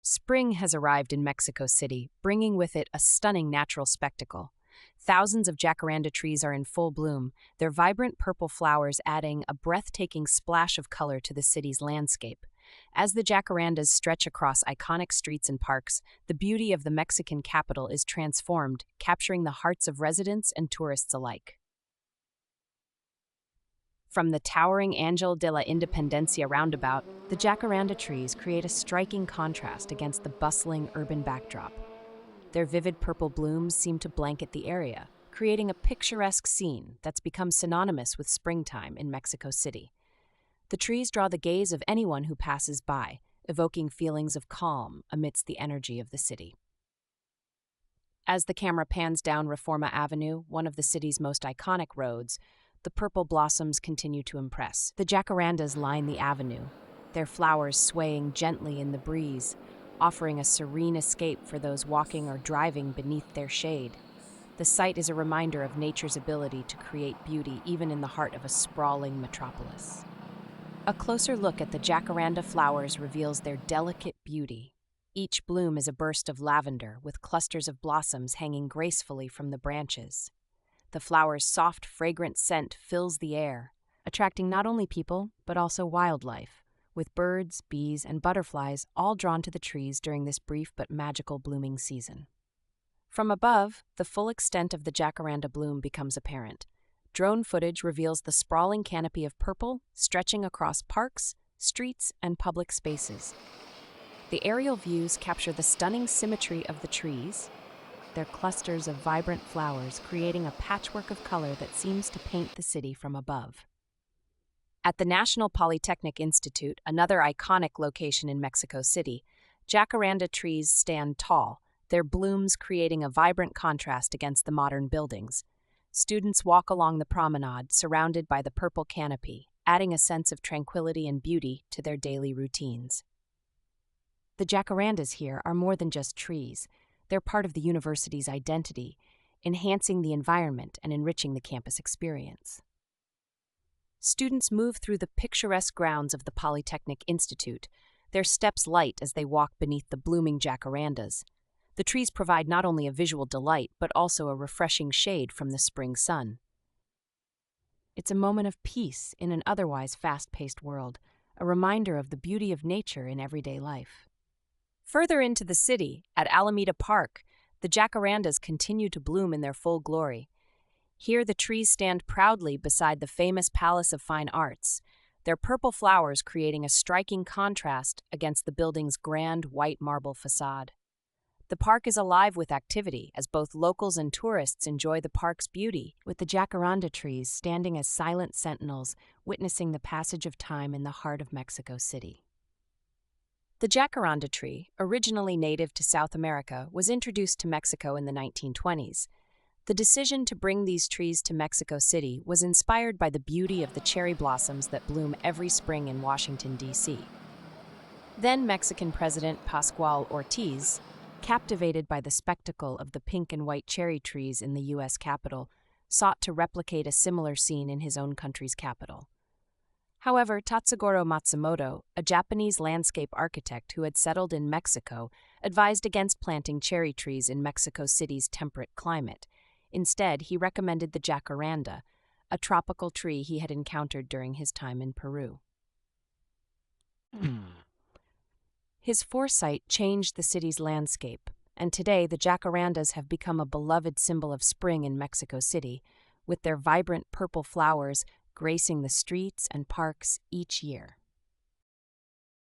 Spring has arrived in Mexico City, bringing with it a stunning natural spectacle. Thousands of jacaranda trees are in full bloom, their vibrant purple flowers adding a breathtaking splash of color to the city's landscape. As the jacarandas stretch across iconic streets and parks, the beauty of the Mexican capital is transformed, capturing the hearts of residents and tourists alike. From the towering Angel de la Independencia roundabout, the jacaranda trees create a striking contrast against the bustling urban backdrop. Their vivid purple blooms seem to blanket the area, creating a picturesque scene that's become synonymous with springtime in Mexico City. The trees draw the gaze of anyone who passes by, evoking feelings of calm amidst the energy of the city. As the camera pans down Reforma Avenue, one of the city's most iconic roads, the purple blossoms continue to impress. The jacarandas line the avenue, their flowers swaying gently in the breeze, offering a serene escape for those walking or driving beneath their shade. The sight is a reminder of nature's ability to create beauty even in the heart of a sprawling metropolis. A closer look at the jacaranda flowers reveals their delicate beauty. Each bloom is a burst of lavender, with clusters of blossoms hanging gracefully from the branches. The flower's soft, fragrant scent fills the air, attracting not only people, but also wildlife, with birds, bees, and butterflies all drawn to the trees during this brief but magical blooming season. From above, the full extent of the jacaranda bloom becomes apparent. Drone footage reveals the sprawling canopy of purple stretching across parks, streets, and public spaces. The aerial views capture the stunning symmetry of the trees, their clusters of vibrant flowers creating a patchwork of color that seems to paint the city from above. At the National Polytechnic Institute, another iconic location in Mexico City, jacaranda trees stand tall, their blooms creating a vibrant contrast against the modern buildings. Students walk along the promenade, surrounded by the purple canopy, adding a sense of tranquility and beauty to their daily routines. The jacarandas here are more than just trees. They're part of the university's identity, enhancing the environment and enriching the campus experience. Students move through the picturesque grounds of the Polytechnic Institute, their steps light as they walk beneath the blooming jacarandas. The trees provide not only a visual delight, but also a refreshing shade from the spring sun. It's a moment of peace in an otherwise fast-paced world, a reminder of the beauty of nature in everyday life. Further into the city, at Alameda Park, the jacarandas continue to bloom in their full glory. Here the trees stand proudly beside the famous Palace of Fine Arts, their purple flowers creating a striking contrast against the building's grand white marble facade. The park is alive with activity as both locals and tourists enjoy the park's beauty, with the jacaranda trees standing as silent sentinels, witnessing the passage of time in the heart of Mexico City. The jacaranda tree, originally native to South America, was introduced to Mexico in the 1920s. The decision to bring these trees to Mexico City was inspired by the beauty of the cherry blossoms that bloom every spring in Washington, D.C. Then Mexican President Pascual Ortiz, captivated by the spectacle of the pink and white cherry trees in the U.S. Capitol, sought to replicate a similar scene in his own country's capital. However, Tatsugoro Matsumoto, a Japanese landscape architect who had settled in Mexico, advised against planting cherry trees in Mexico City's temperate climate. Instead, he recommended the jacaranda, a tropical tree he had encountered during his time in Peru. His foresight changed the city's landscape, and today the jacarandas have become a beloved symbol of spring in Mexico City, with their vibrant purple flowers gracing the streets and parks each year.